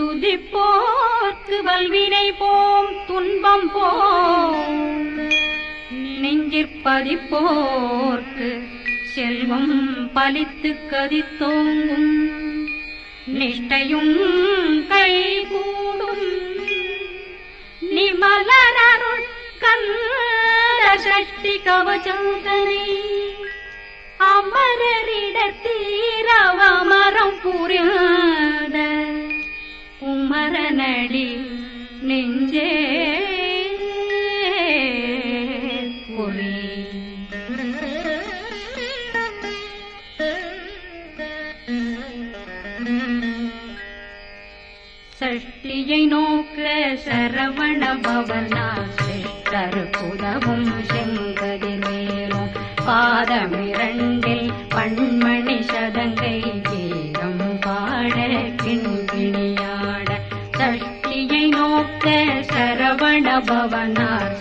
துதிப்போர்க்கு வல்வினை போம் துன்பம் போம் நெஞ்சிற்பதிப்போர்க்கு செல்வம் பலித்து கதித்தோங்கும் நிஷ்டையும் கைகூடும் நிமலனருள் கந்த சஷ்டி கவசந்தனை அமரரிடத்தீரவமரம் புரியாத குமரனடி நெஞ்சே பொறி சஷ்டியை நோக்க சரவண பவனா சிஷ்டர் புதவும் செங்கதிர்வேலும் பாதமிரண்டில் பண்மணி சதங்கை கீரம் பாட கிண்கிணியாட சஷ்டியை நோக்க சரவண பவனார்